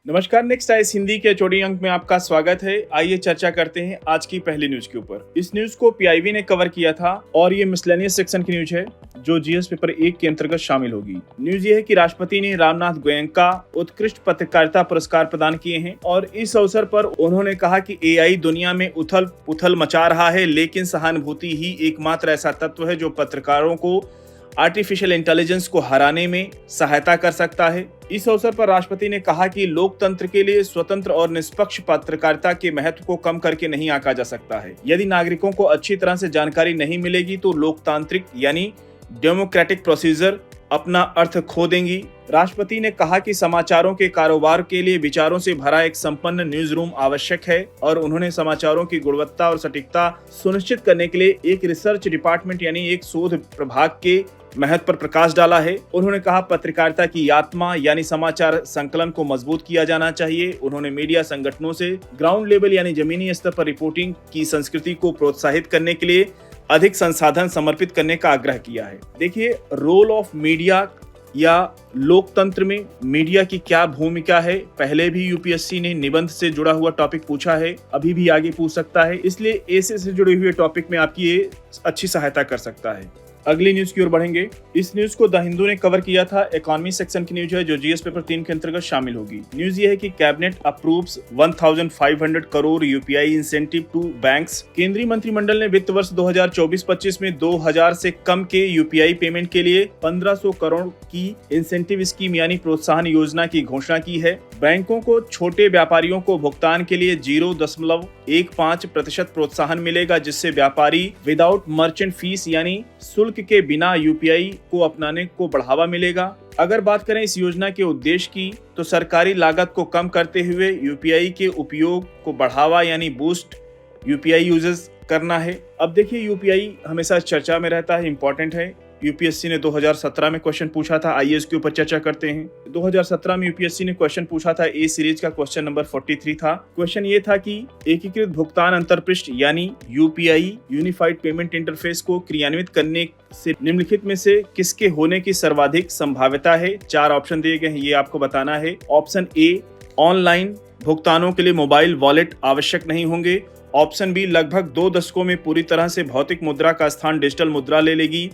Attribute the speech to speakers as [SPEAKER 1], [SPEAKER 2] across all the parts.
[SPEAKER 1] नमस्कार, next ice Hindi के चौड़ी अंक में आपका स्वागत है। आइए चर्चा करते हैं आज की पहली न्यूज के ऊपर। इस न्यूज को पीआईबी ने कवर किया था और ये मिसलेनियस सेक्शन की न्यूज है जो जीएस पेपर 1 के अंतर्गत शामिल होगी। न्यूज ये है कि राष्ट्रपति ने रामनाथ गोयनका उत्कृष्ट पत्रकारिता पुरस्कार प्रदान किए हैं और इस अवसर पर उन्होंने कहा कि एआई दुनिया में उथल पुथल मचा रहा है, लेकिन सहानुभूति ही एकमात्र ऐसा तत्व है जो पत्रकारों को आर्टिफिशियल इंटेलिजेंस को हराने में सहायता कर सकता है। इस अवसर पर राष्ट्रपति ने कहा कि लोकतंत्र के लिए स्वतंत्र और निष्पक्ष पत्रकारिता के महत्व को कम करके नहीं आंका जा सकता है। यदि नागरिकों को अच्छी तरह से जानकारी नहीं मिलेगी तो लोकतांत्रिक यानी डेमोक्रेटिक प्रोसीजर अपना अर्थ खो देंगी। राष्ट्रपति ने कहा कि समाचारों के कारोबार के लिए विचारों से भरा एक संपन्न न्यूज रूम आवश्यक है और उन्होंने समाचारों की गुणवत्ता और सटीकता सुनिश्चित करने के लिए एक रिसर्च डिपार्टमेंट यानी एक शोध प्रभाग के महत्व पर प्रकाश डाला है। उन्होंने कहा पत्रकारिता की आत्मा यानी समाचार संकलन को मजबूत किया जाना चाहिए। उन्होंने मीडिया संगठनों से ग्राउंड लेवल यानी जमीनी स्तर पर रिपोर्टिंग की संस्कृति को प्रोत्साहित करने के लिए अधिक संसाधन समर्पित करने का आग्रह किया है। देखिए, रोल ऑफ मीडिया या लोकतंत्र में मीडिया की क्या भूमिका है, पहले भी यूपीएससी ने निबंध से जुड़ा हुआ टॉपिक पूछा है, अभी भी आगे पूछ सकता है, इसलिए ऐसे से जुड़े हुए टॉपिक में आपकी ये अच्छी सहायता कर सकता है। अगली न्यूज की ओर बढ़ेंगे। इस न्यूज को द हिंदू ने कवर किया था। इकोनॉमी सेक्शन की न्यूज है जो जीएस पेपर 3 के अंतर्गत शामिल होगी। न्यूज ये है कि cabinet approves 1500 crore UPI incentive to banks. केंद्रीय मंत्रिमंडल ने वित्त वर्ष 2024-25 में 2000 से कम के यूपीआई पेमेंट के लिए 1500 करोड़ की इंसेंटिव स्कीम यानी प्रोत्साहन योजना की घोषणा की है। बैंकों को छोटे व्यापारियों को भुगतान के लिए 0.15% प्रोत्साहन मिलेगा, जिससे व्यापारी विदाउट मर्चेंट फीस यानी शुल्क के बिना यूपीआई को अपनाने को बढ़ावा मिलेगा। अगर बात करें इस योजना के उद्देश्य की तो सरकारी लागत को कम करते हुए यूपीआई के उपयोग को बढ़ावा यानी बूस्ट यूपीआई यूजर्स करना है। अब देखिए, यूपीआई हमेशा चर्चा में रहता है, इंपॉर्टेंट है। यूपीएससी ने 2017 में क्वेश्चन पूछा था, आइए इसके ऊपर चर्चा करते हैं। 2017 में यूपीएससी ने क्वेश्चन पूछा था, ए सीरीज का क्वेश्चन नंबर 43 था। क्वेश्चन ये था कि एकीकृत भुगतान अंतरपृष्ठ यानी यूपीआई यूनिफाइड पेमेंट इंटरफेस को क्रियान्वित करने से निम्नलिखित में से किसके होने की सर्वाधिक संभाव्यता है। 4 ऑप्शन दिए गए हैं, ये आपको बताना है। ऑप्शन ए, ऑनलाइन भुगतानों के लिए मोबाइल वॉलेट आवश्यक नहीं होंगे। ऑप्शन बी, लगभग 2 दशकों में पूरी तरह से भौतिक मुद्रा का स्थान डिजिटल मुद्रा ले लेगी।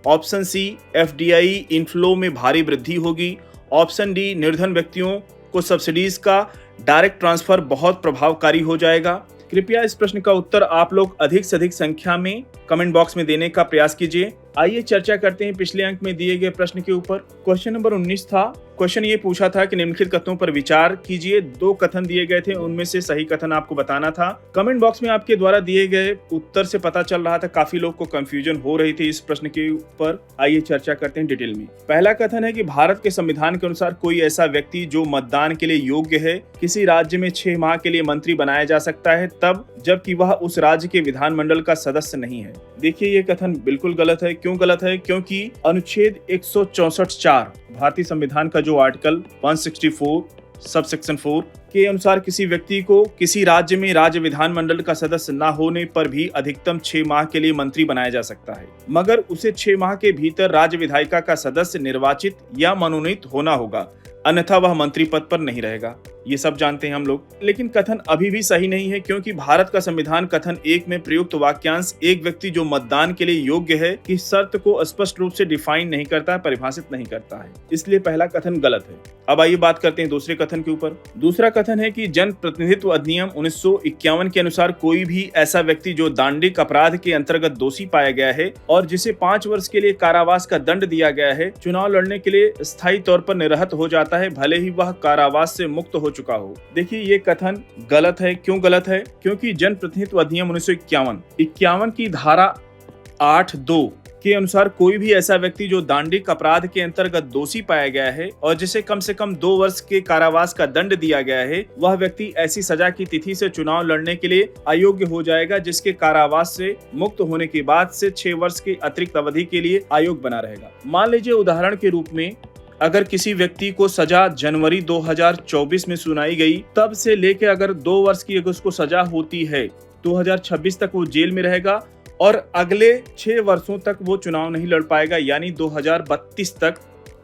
[SPEAKER 1] ऑप्शन सी, एफडीआई इनफ्लो में भारी वृद्धि होगी। ऑप्शन डी, निर्धन व्यक्तियों को सब्सिडीज का डायरेक्ट ट्रांसफर बहुत प्रभावकारी हो जाएगा। कृपया इस प्रश्न का उत्तर आप लोग अधिक से अधिक संख्या में कमेंट बॉक्स में देने का प्रयास कीजिए। आइए चर्चा करते हैं पिछले अंक में दिए गए प्रश्न के ऊपर। क्वेश्चन नंबर 19 था। क्वेश्चन ये पूछा था कि निम्नलिखित कथनों पर विचार कीजिए। 2 कथन दिए गए थे, उनमें से सही कथन आपको बताना था। कमेंट बॉक्स में आपके द्वारा दिए गए उत्तर से पता चल रहा था काफी लोग को कंफ्यूजन हो रही थी इस प्रश्न के ऊपर। आइए चर्चा करते हैं डिटेल में। पहला कथन है कि भारत के संविधान के अनुसार कोई ऐसा व्यक्ति जो मतदान के लिए योग्य है किसी राज्य में 6 माह के लिए मंत्री बनाया जा सकता है, तब जबकि वह उस राज्य के विधानमंडल का सदस्य नहीं है। देखिए, ये कथन बिल्कुल गलत है। क्यों गलत है? क्योंकि अनुच्छेद 164 भारतीय संविधान का जो आर्टिकल 164 सबसेक्शन 4 के अनुसार किसी व्यक्ति को किसी राज्य में राज्य विधानमंडल का सदस्य न होने पर भी अधिकतम 6 माह के लिए मंत्री बनाया जा सकता है, मगर उसे 6 माह के भीतर राज्य विधायिका का सदस्य निर्वाचित या मनोनीत होना होगा, अन्यथा वह मंत्री पद पर नहीं रहेगा। ये सब जानते हैं हम लोग, लेकिन कथन अभी भी सही नहीं है, क्योंकि भारत का संविधान कथन 1 में प्रयुक्त वाक्यांश एक व्यक्ति जो मतदान के लिए योग्य है की शर्त को स्पष्ट रूप से डिफाइन नहीं करता है, परिभाषित नहीं करता है, इसलिए पहला कथन गलत है। अब आइए बात करते हैं दूसरे कथन के ऊपर। दूसरा कथन है कि जन प्रतिनिधित्व अधिनियम 1951 के अनुसार कोई भी ऐसा व्यक्ति जो दांडिक अपराध के अंतर्गत दोषी पाया गया है और जिसे 5 वर्ष के लिए कारावास का दंड दिया गया है, चुनाव लड़ने के लिए स्थायी तौर पर निरस्त हो जाता है, भले ही वह कारावास से मुक्त हो चुका हो। देखिए, ये कथन गलत है। क्यों गलत है? क्योंकि जन प्रतिनिधित्व अधिनियम 1951 की धारा 8(2) के अनुसार कोई भी ऐसा व्यक्ति जो दांडिक अपराध के अंतर्गत दोषी पाया गया है और जिसे कम से कम 2 वर्ष के कारावास का दंड दिया गया है, वह व्यक्ति ऐसी सजा की तिथि से चुनाव लड़ने के लिए अयोग्य हो जाएगा, जिसके कारावास से मुक्त होने के बाद से 6 वर्ष की अतिरिक्त अवधि के लिए अयोग्य बना रहेगा। मान लीजिए उदाहरण के रूप में, अगर किसी व्यक्ति को सजा जनवरी 2024 में सुनाई गई, तब से लेकर अगर 2 वर्ष की अगर उसको सजा होती है, 2026 तक वो जेल में रहेगा और अगले 6 वर्षों तक वो चुनाव नहीं लड़ पाएगा, यानी 2032 तक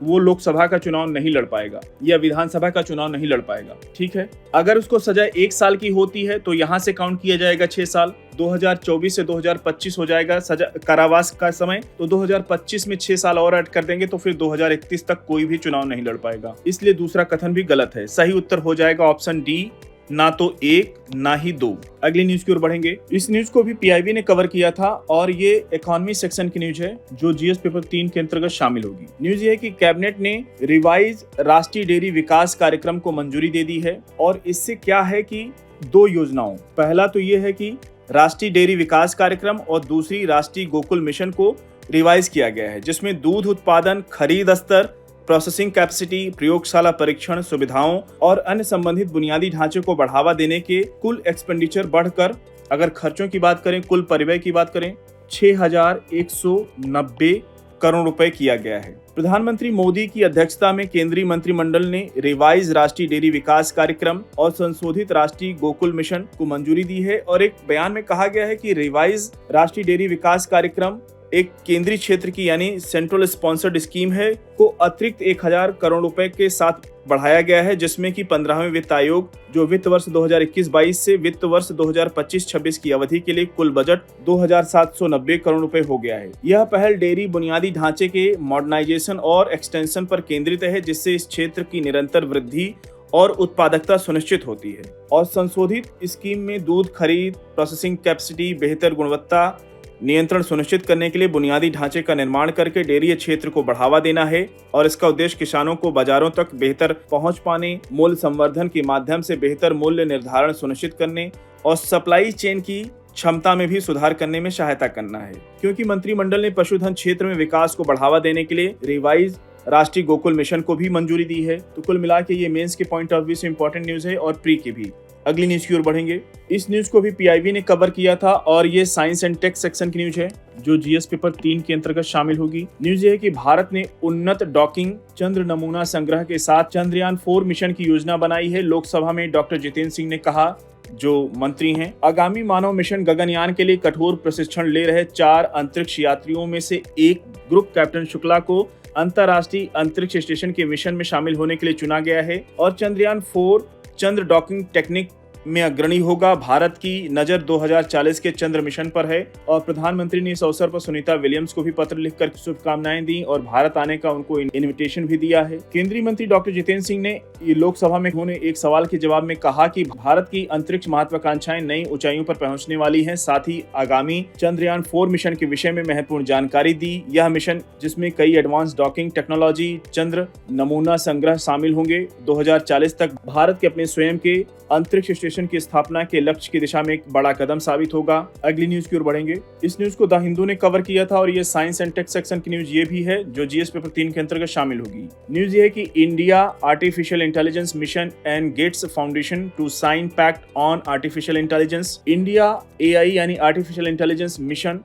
[SPEAKER 1] वो लोकसभा का चुनाव नहीं लड़ पाएगा या विधानसभा का चुनाव नहीं लड़ पाएगा। ठीक है, अगर उसको सजा 1 साल की होती है तो यहाँ से काउंट किया जाएगा 6 साल, 2024 से 2025 हो जाएगा सजा कारावास का समय, तो 2025 में 6 साल और ऐड कर देंगे तो फिर 2031 तक कोई भी चुनाव नहीं लड़ पाएगा। इसलिए दूसरा कथन भी गलत है। सही उत्तर हो जाएगा ऑप्शन डी, ना तो 1 ना ही 2। अगली न्यूज की ओर बढ़ेंगे। इस न्यूज को भी पीआईबी ने कवर किया था और ये इकोनॉमी सेक्शन की न्यूज है जो जीएस पेपर 3 के अंतर्गत शामिल होगी। न्यूज ये है कि कैबिनेट ने रिवाइज राष्ट्रीय डेयरी विकास कार्यक्रम को मंजूरी दे दी है और इससे क्या है कि 2 योजनाओं, पहला तो ये है कि राष्ट्रीय डेयरी विकास कार्यक्रम और दूसरी राष्ट्रीय गोकुल मिशन को रिवाइज किया गया है, जिसमें दूध उत्पादन, खरीद स्तर, प्रोसेसिंग कैपेसिटी, प्रयोगशाला परीक्षण सुविधाओं और अन्य संबंधित बुनियादी ढांचे को बढ़ावा देने के कुल एक्सपेंडिचर बढ़कर, अगर खर्चों की बात करें, कुल परिव्यय की बात करें, 6,190 करोड़ रुपए किया गया है। प्रधानमंत्री मोदी की अध्यक्षता में केंद्रीय मंत्रिमंडल ने रिवाइज राष्ट्रीय डेयरी विकास कार्यक्रम और संशोधित राष्ट्रीय गोकुल मिशन को मंजूरी दी है और एक बयान में कहा गया है कि रिवाइज राष्ट्रीय डेयरी विकास कार्यक्रम एक केंद्रीय क्षेत्र की यानी सेंट्रल स्पॉन्सर्ड स्कीम है को अतिरिक्त 1,000 करोड़ रुपए के साथ बढ़ाया गया है, जिसमें कि 15वें वित्त आयोग जो वित्त वर्ष 2021-22 से वित्त वर्ष 2025-26 की अवधि के लिए कुल बजट 2,790 करोड़ रुपए हो गया है। यह पहल डेयरी बुनियादी ढांचे के मॉडर्नाइजेशन और एक्सटेंशन पर केंद्रित है, जिससे इस क्षेत्र की निरंतर वृद्धि और उत्पादकता सुनिश्चित होती है। और संशोधित स्कीम में दूध खरीद, प्रोसेसिंग कैपेसिटी, बेहतर गुणवत्ता नियंत्रण सुनिश्चित करने के लिए बुनियादी ढांचे का निर्माण करके डेयरी क्षेत्र को बढ़ावा देना है और इसका उद्देश्य किसानों को बाजारों तक बेहतर पहुंच पाने, मूल्य संवर्धन के माध्यम से बेहतर मूल्य निर्धारण सुनिश्चित करने और सप्लाई चेन की क्षमता में भी सुधार करने में सहायता करना है। क्योंकि मंत्रिमंडल ने पशुधन क्षेत्र में विकास को बढ़ावा देने के लिए रिवाइज राष्ट्रीय गोकुल मिशन को भी मंजूरी दी है। तो कुल मिला के ये मेंस के पॉइंट ऑफ व्यू से इंपॉर्टेंट न्यूज है और प्री की भी। अगली न्यूज की ओर बढ़ेंगे। इस न्यूज को भी पीआईबी ने कवर किया था और ये साइंस एंड टेक सेक्शन की न्यूज है जो जीएस पेपर 3 के अंतर्गत शामिल होगी। न्यूज ये है कि भारत ने उन्नत डॉकिंग चंद्र नमूना संग्रह के साथ चंद्रयान 4 मिशन की योजना बनाई है। लोकसभा में डॉक्टर जितेंद्र सिंह ने कहा, जो मंत्री हैं, आगामी मानव मिशन गगनयान के लिए कठोर प्रशिक्षण ले रहे 4 अंतरिक्ष यात्रियों में से एक ग्रुप कैप्टन शुक्ला को अंतर्राष्ट्रीय अंतरिक्ष स्टेशन के मिशन में शामिल होने के लिए चुना गया है और चंद्रयान 4 चंद्र डॉकिंग टेक्निक में अग्रणी होगा। भारत की नजर 2040 के चंद्र मिशन पर है और प्रधानमंत्री ने इस अवसर पर सुनीता विलियम्स को भी पत्र लिखकर शुभकामनाएं दी और भारत आने का उनको इनविटेशन भी दिया है। केंद्रीय मंत्री डॉक्टर जितेंद्र सिंह ने लोकसभा में उन्होंने एक सवाल के जवाब में कहा कि भारत की अंतरिक्ष महत्वाकांक्षाएं नई ऊंचाइयों पर पहुंचने वाली हैं। साथ ही आगामी चंद्रयान 4 मिशन के विषय में महत्वपूर्ण जानकारी दी। यह मिशन जिसमें कई एडवांस डॉकिंग टेक्नोलॉजी, चंद्र नमूना संग्रह शामिल होंगे। 2040 तक भारत के अपने स्वयं के अंतरिक्ष स्टेशन की स्थापना के लक्ष्य की दिशा में एक बड़ा कदम साबित होगा। अगली न्यूज की ओर बढ़ेंगे। इस न्यूज को द हिंदू ने कवर किया था और ये साइंस एंड टेक सेक्शन की न्यूज ये भी है जो जीएस पेपर 3 के अंतर्गत शामिल होगी। न्यूज ये है कि India artificial intelligence mission and Gates Foundation to sign pact on artificial intelligence. India AI यानी आर्टिफिशियल इंटेलिजेंस मिशन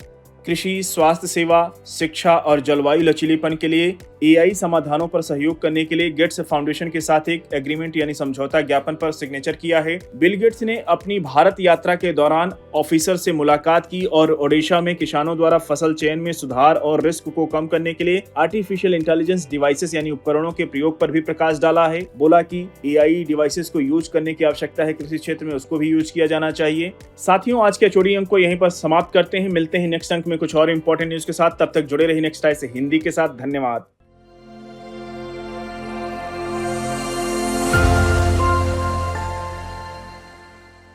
[SPEAKER 1] कृषि, स्वास्थ्य सेवा, शिक्षा और जलवायु लचीलेपन के लिए एआई समाधानों पर सहयोग करने के लिए गेट्स फाउंडेशन के साथ एक एग्रीमेंट यानी समझौता ज्ञापन पर सिग्नेचर किया है। बिल गेट्स ने अपनी भारत यात्रा के दौरान ऑफिसर से मुलाकात की और ओडिशा में किसानों द्वारा फसल चयन में सुधार और रिस्क को कम करने के लिए आर्टिफिशियल इंटेलिजेंस डिवाइसेस यानी उपकरणों के प्रयोग पर भी प्रकाश डाला है। बोला कि एआई डिवाइसेस को यूज करने की आवश्यकता है, कृषि क्षेत्र में उसको भी यूज किया जाना चाहिए। साथियों, आज के चोरी अंक को यहीं पर समाप्त करते हैं। मिलते हैं नेक्स्ट अंक में कुछ और इंपॉर्टेंट न्यूज के साथ। तब तक जुड़े रहिए नेक्स्ट टाइम से हिंदी के साथ। धन्यवाद।